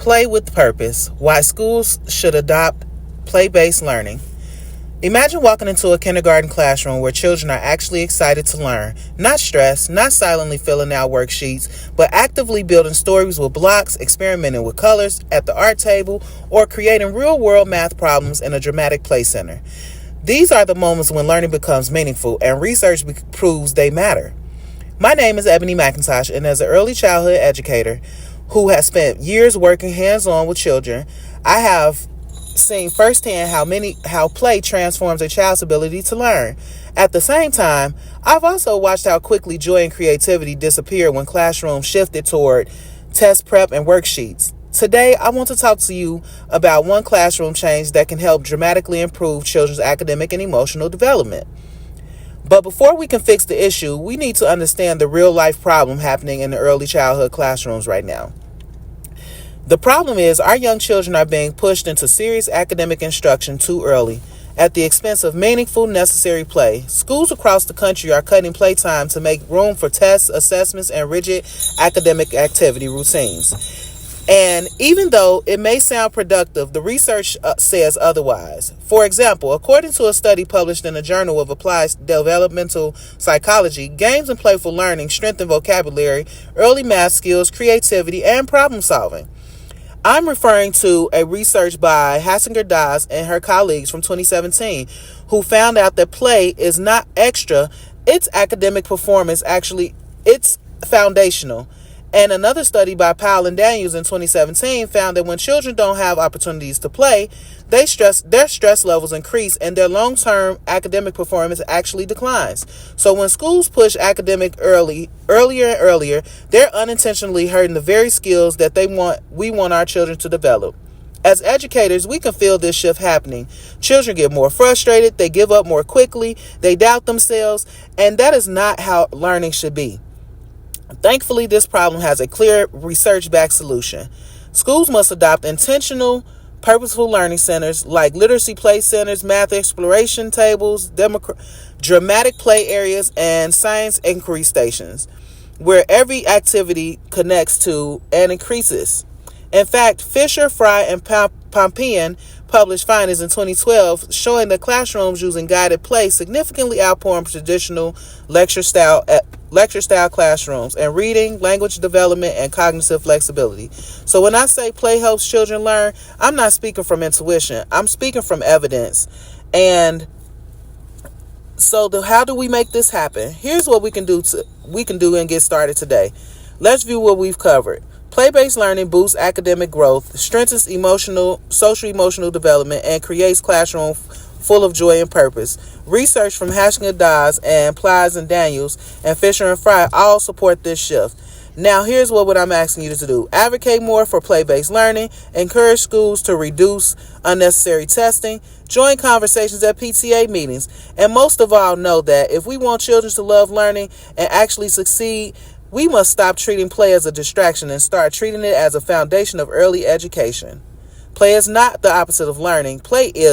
Play with purpose. Why schools should adopt play-based learning. Imagine walking into a kindergarten classroom where children are actually excited to learn, not stressed, not silently filling out worksheets, but actively building stories with blocks, experimenting with colors at the art table, or creating real-world math problems in a dramatic play center. These are the moments when learning becomes meaningful and research proves they matter. My name is Ebony McIntosh, and as an early childhood educator who has spent years working hands-on with children, I have seen firsthand how play transforms a child's ability to learn. At the same time, I've also watched how quickly joy and creativity disappear when classrooms shifted toward test prep and worksheets. Today, I want to talk to you about one classroom change that can help dramatically improve children's academic and emotional development. But before we can fix the issue, we need to understand the real-life problem happening in the early childhood classrooms right now. The problem is our young children are being pushed into serious academic instruction too early at the expense of meaningful, necessary play. Schools across the country are cutting playtime to make room for tests, assessments, and rigid academic activity routines. And even though it may sound productive, the research says otherwise. For example, according to a study published in the Journal of Applied Developmental Psychology, games and playful learning strengthen vocabulary, early math skills, creativity, and problem solving. I'm referring to a research by Hasinger Daz and her colleagues from 2017, who found out that play is not extra, its academic performance it's foundational. And another study by Powell and Daniels in 2017 found that when children don't have opportunities to play, their stress levels increase and their long-term academic performance actually declines. So when schools push academic earlier and earlier, they're unintentionally hurting the very skills that we want our children to develop. As educators, we can feel this shift happening. Children get more frustrated, they give up more quickly, they doubt themselves, and that is not how learning should be. Thankfully, this problem has a clear research-backed solution. Schools must adopt intentional, purposeful learning centers like literacy play centers, math exploration tables, dramatic play areas, and science inquiry stations, where every activity connects to and increases. In fact, Fisher, Fry, and Pompian published findings in 2012 showing that classrooms using guided play significantly outperform traditional lecture-style classrooms in reading, language development, and cognitive flexibility. So when I say play helps children learn, I'm not speaking from intuition. I'm speaking from evidence. And so how do we make this happen? Here's what we can do and get started today. Let's view what we've covered. Play-based learning boosts academic growth, strengthens social-emotional development, and creates classroom full of joy and purpose. Research from Hasinger Daz and Plies and Daniels and Fisher and Fry all support this shift. Now, here's what I'm asking you to do. Advocate more for play-based learning. Encourage schools to reduce unnecessary testing. Join conversations at PTA meetings. And most of all, know that if we want children to love learning and actually succeed, we must stop treating play as a distraction and start treating it as a foundation of early education. Play is not the opposite of learning. Play is